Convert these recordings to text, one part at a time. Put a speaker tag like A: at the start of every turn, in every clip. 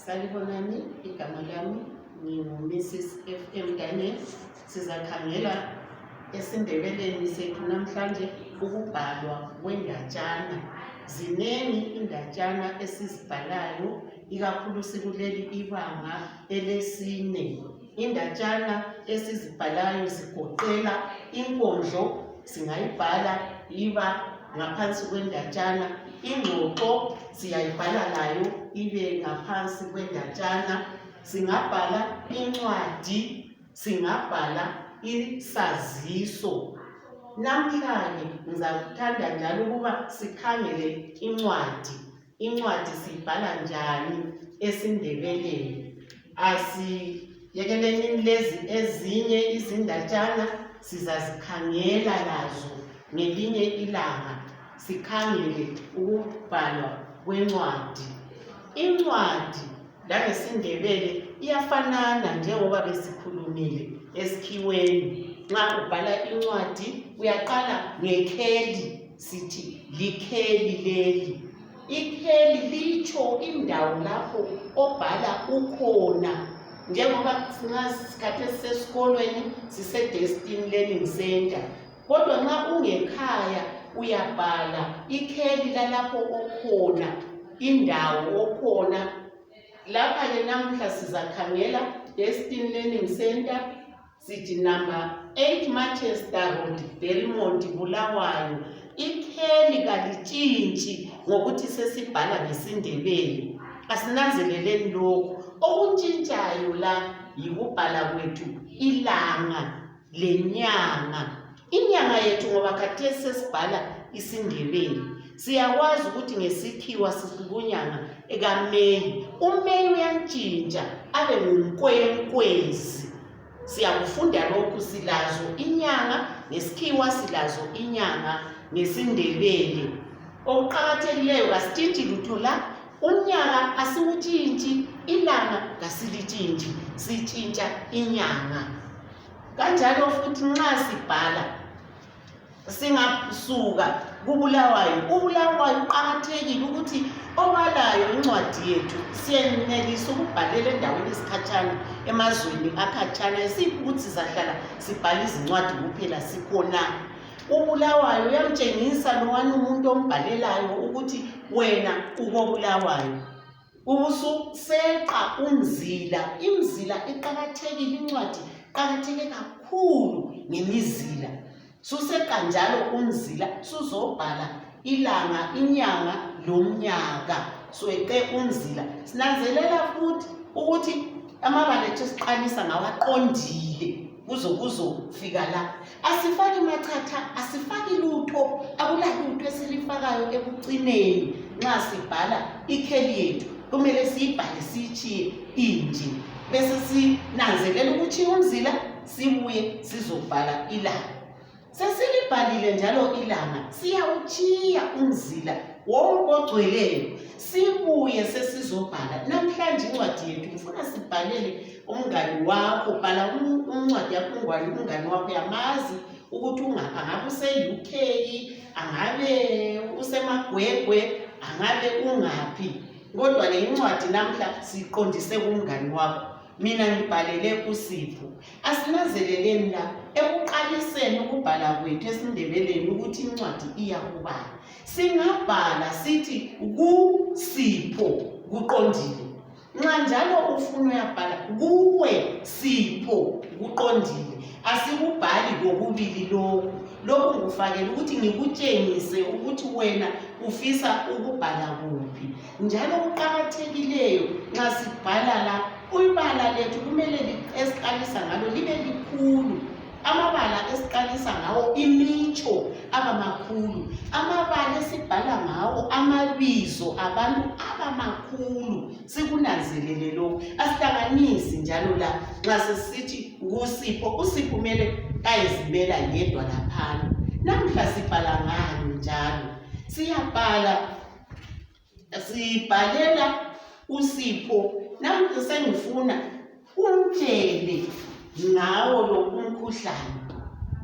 A: Salibonani, igama lami ngingu-Mrs. FM Daniel. Sizakhangela esiNdebeleni sethu namhlanje ukubhalwa kwendatshana. Zinengi indatshana esizibhalayo, ikakhulu sikuleli ibanga elesine. Indatshana esizibhalayo zigoqela inkondlo, singayibhala iba ngaphansi kwendatshana. Ingxoxo siyayibhala layo ibe ngaphansi kwendatshana. Singabhala incwadi, singabhala isaziso. Namhlanje ngizakuthanda njalo ukuba sikhangele incwadi. Incwadi siyibhala njani esiNdebeleni? Asiyekeleni lezi ezinye izindatshana sizazikhangela lazo ngelinye ilanga. Sikhangele ukubhalwa kwencwadi. Incwadi langesiNdebele iyafanana njengoba besikhulumile esikhiweni. Nxa ubhala incwadi uyaqala ngekheli, sithi likheli leli. Ikheli litsho indawo lapho obhala ukhona. Njengoba ngesikhathi sisesikolweni sise-Destiny Learning Center. Kodwa nxa ungekhaya uyabhala ikheli lalapho okhona, indawo okhona. Lapha-ke namuhla sizakhangela Destiny Learning Center, sithi number 8 Manchester Road, Belmont, Bulawayo. Ikheli kalitshintshi ngokuthi sesibhala ngesiNdebele. Asinanzeleleni lokho. Okuntshintshayo la yikubhala kwethu ilanga lenyanga. Inyanga yethu ngoba khathesi sesibhala isiNdebele. Siyakwazi ukuthi ngesikhiwa sikunyanga ekaMeyi. uMeyi uyantshintsha abe nguNkwenkwezi. Siyakufunda lokhu, silazo inyanga ngesikhiwa, silazo inyanga ngesiNdebele. Okuqakathekileyo kasitshintshi lutho la. Unyaka asiwutshintshi, ilanga kasilitshintshi, sitshintsha inyanga. Kanjalo futhi nxa sibhala singasuka kuBulawayo. uBulawayo uqakathekile ukuthi obalayo incwadi yethu siyenelisa ukubhalela endaweni esikhatshana, emazweni akhatshana. Esiphi ukuthi sizahlala sibhala izincwadi kuphela sikhona. uBulawayo uyamtshengisa lowani umuntu ombhalelayo ukuthi wena ukoBulawayo. Ubususeqa umzila. Imzila iqakathekile, incwadi iqakatheke kakhulu ngemizila. Suseqa njalo umzila, suzobhala ilanga, inyanga lomnyaka. Sweqe umzila. Sinanzelela futhi ukuthi amabala ethu siqalisa ngawaqondile kuzofika la. Asifaki machatha, asifaki lutho, akulalutho esilifakayo ekucineni. Nxa sibhala ikheli yethu kumele siyibhale siyitshiye inje. Bese sinanzelela ukuthi umzila, sibuye sizobhala ilanga. Sesilibhalile njalo ilanga, siyawutshiya umzila wonke ogcweleyo, sibuye sesizobhala. Namhlanje incwadi yethu ngifuna sibhalele umngani wakho. Bhala incwadi yakho umngani wakho, yamazi ukuthi ungapha, angabe use-UK, angabe useMagwegwe, angabe ungaphi. Kodwa le incwadi namhla siqondise kumngani wakho. Mina ngibhalele uSipho. Asinanzeleleni la ekuqaliseni ukubhala kwethu esiNdebeleni ukuthi incwadi iyakubala. Singabhala sithi kuSipho, kuqondile. Nxa njalo ufuna uyabhala kuwe Sipho, kuqondile. Asikubhali kokubili lokhu. Lokhu ngikufakela ukuthi ngikutshengise ukuthi wena ufisa ukubhala kuphi. Njalo kuqakathekileyo nxa sibhala la, ibala lethu kumele esiqalisa ngalo libe likhulu. Amabala esiqalisa ngawo imitsho aba makhulu. Amabala esibhala ngawo amabizo abantu aba makhulu. Sikunanzelele lokho. Asihlanganisi njalo la nxa sesithi kuSipho. uSipho kumele ayezimela yedwa laphana. Namhla sibhala ngani njalo? Sibhalela uSipho. Namhla sengifuna umtshele ngawo lo umkhuhlane.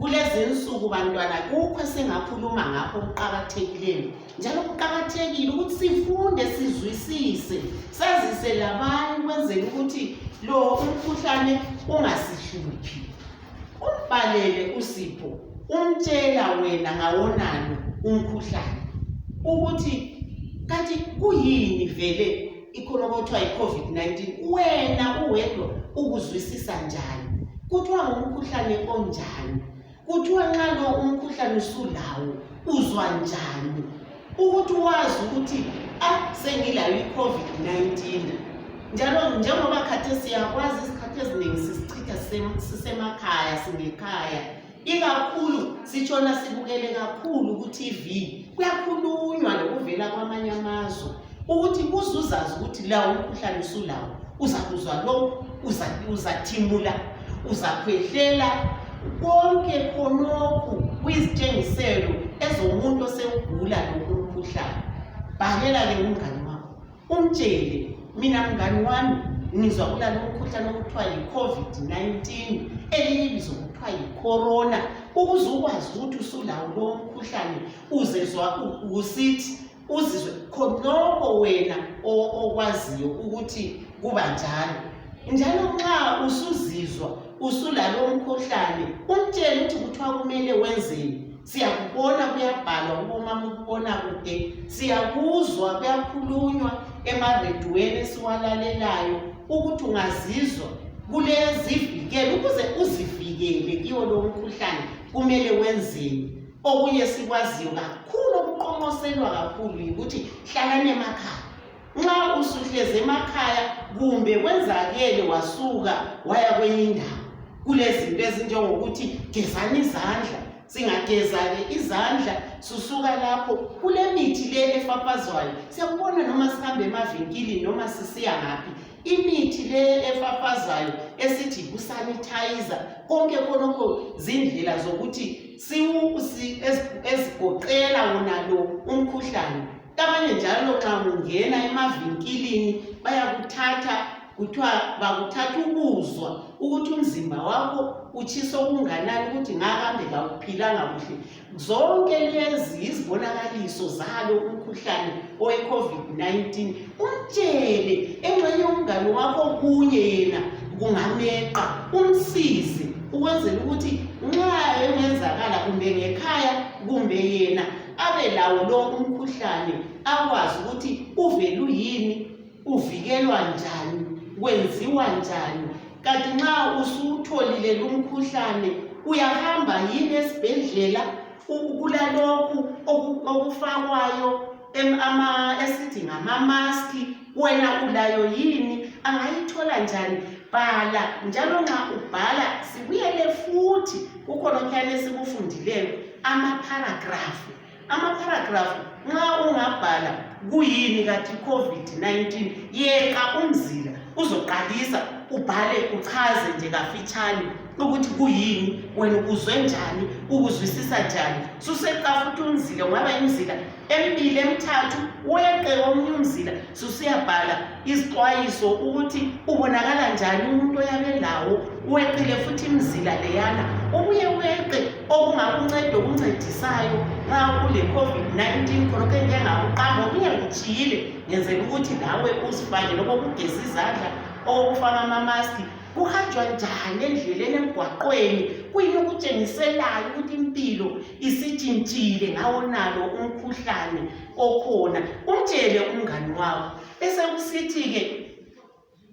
A: Kulezi insuku bantwana kukho esingakhuluma ngakho kuqakathekileyo. Njalo kuqakathekile ukuthi sifunde, sizwisise, sazise labanye ukwenzela ukuthi lo umkhuhlane ungasihluphi. Umbhalele uSipho, umtshela wena ngawonalo umkhuhlane ukuthi kanti kuyini vele ikhona okuthiwa yi-COVID-19, wena uwedwa ukuzwisisa njani, kuthiwa ngumkhuhlane onjani, kuthiwa nxa lo umkhuhlane usulawo uzwa njani, ukuthi wazi ukuthi sengilayo i-COVID-19. Njalo njengoba khathesi siyakwazi isikhathi eziningi sisichitha sisemakhaya, singekhaya, ikakhulu sitshona sibukele kakhulu ku-TV, kuyakhulunywa lokuvela kwamanye amazwe ukuthi uzazi ukuthi lawo umkhuhlane usulawo, uzakuzwa lo, uzathimula, uzakhwehlela, konke khonokhu kuyizitshengiselo ezomuntu osegula lo umkhuhlane. Bhalela-ke umngani wakho, umtshele, mina mngani wami ngizwa kulalo umkhuhlane okuthiwa yi-COVID-19, elinye ibizo kuthiwa yi-corona, ukuze ukwazi ukuthi usulawo lo mkhuhlane uzezwa usithi uzizwe khonokho wena okwaziyo ukuthi kuba njalo. Njalo nxa usuzizwa usulalo mkhuhlane, umtshele ukuthi kuthiwa kumele wenzeni. Siyakubona kuyabhalwa kubomabonakude, siyakuzwa kuyakhulunywa emarediyweni esiwalalelayo ukuthi ungazizwa kulezivikelo, ukuze uzivikele kiwo lo mkhuhlane kumele wenzeni. Okunye sikwaziyo kakhulu, okuqonqoselwa kakhulu yikuthi hlalani emakhaya. Nxa usuhlezi emakhaya kumbe kwenzakele wasuka waya kwenye indawo, kulezinto ezinjengokuthi gezani izandla. Singageza-ke izandla susuka lapho, kule mithi le efafazwayo. Siyakubona noma sihambe emavinkilini noma sisiya ngaphi, imithi le efafazayo esithi kusanitizer, konke khonokho zindlela zokuthi ezigoqela wona lo umkhuhlane. Abanye njalo nxa ungena emavinkilini bayakuthatha, kuthiwa bakuthatha ukuzwa ukuthi umzimba wakho utshisa okunganani, ukuthi ngakambe kawuphilanga kuhle. Zonke lezi izibonakaliso zalo umkhuhlane owe-COVID-19. Umtshele engxenye umngani wakho kunye yena kungameqa, umsize ukwenzela ukuthi nxa engenzakala kumbe ngekhaya kumbe yena abe lawo lo umkhuhlane, akwazi ukuthi uvelu yini, uvikelwa njani, kwenziwa njani. Kanti nxa usutholile lo mkhuhlane uyahamba yini esibhedlela, kulalokhu okufakwayo esithi ngama-maski, wena ulayo yini, angayithola njani? Bhala, njalo nxa ubhala sibuyele futhi kukhonokho esikufundileyo, amaparagrafu. Amaparagrafu nxa ungabhala kuyini kathi COVID-19, yeka umzila uzoqalisa ubhale uchaze nje kafitshane ukuthi kuyini, wena uzwe njani, ukuzwisisa njani. Suseqa futhi umzila, ngaba imizila emibili emithathu, weqe omunye umzila susiyabhala izixwayiso ukuthi ubonakala njani umuntu oyabe lawo, weqile futhi imizila leyana, ubuye weqe okungakunceda okuncedisayo nxa kule COVID-19 khonokho enjengakuqamba, okunye ngikutshiyile ngenzela ukuthi nawe uzifake, lokho kugeza izandla, okufaka ama-maski, kuhanjwa njani endleleni emgwaqweni, kuyini okutshengiselayo ukuthi impilo isitshintshile ngawo nalo umkhuhlane okhona. Umtshele umngani wakho, bese kusithi-ke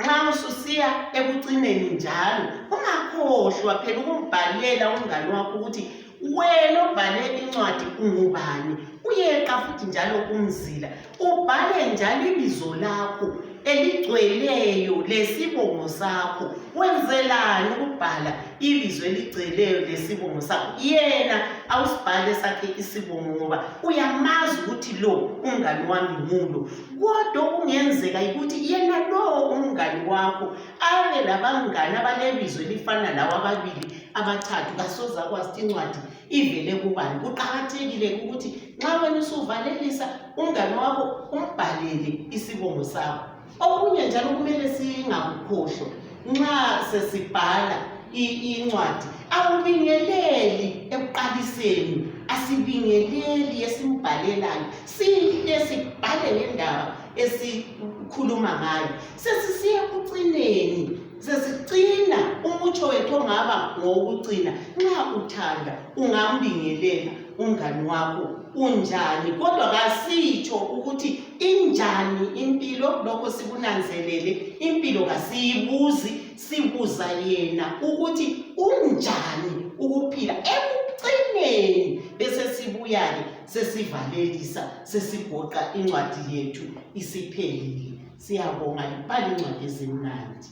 A: nxa ususiya ekucineni njalo ungakhohlwa phela ukumbhalela umngani wakho ukuthi wena obhale incwadi ungubani. Uyeqa futhi njalo umzila ubhale njalo ibizo lakho eligcweleyo lesibongo sakho. Wenzelani ukubhala ibizo eligcweleyo lesibongo sakho? Yena awusibhale sakhe isibongo ngoba uyamazi ukuthi lo umngani wami ngulo. Kodwa kungenzeka ukuthi yena lo umngani wakho abe labangani abalebizo elifana lawo ababili abathathu, kasoze akwazi ukuthi incwadi ivele kubani. Kuqakathekile ukuthi nxa wena usuvalelisa umngani wakho umbhalele isibongo sakho. Okunye njalo kumele singakukhohlwa nxa sesibhala incwadi, awubingeleli ekuqaliseni, asibingeleli esimbhalelayo, sibhale ngendaba esikhuluma ngayo. Sesisiya kucineni, sesicina umutsho wethu ongaba ngowokucina. Nxa uthanda ungambingelela umngani wakho unjani, kodwa kasitsho ukuthi injani impilo. Lokho sikunanzelele, impilo kasiyibuzi, sibuza yena ukuthi unjani ukuphila. Ekucineni bese sibuya-ke sesivalelisa, sesigoqa incwadi yethu isiphelile. Siyabonga, libale incwadi ezimnandi.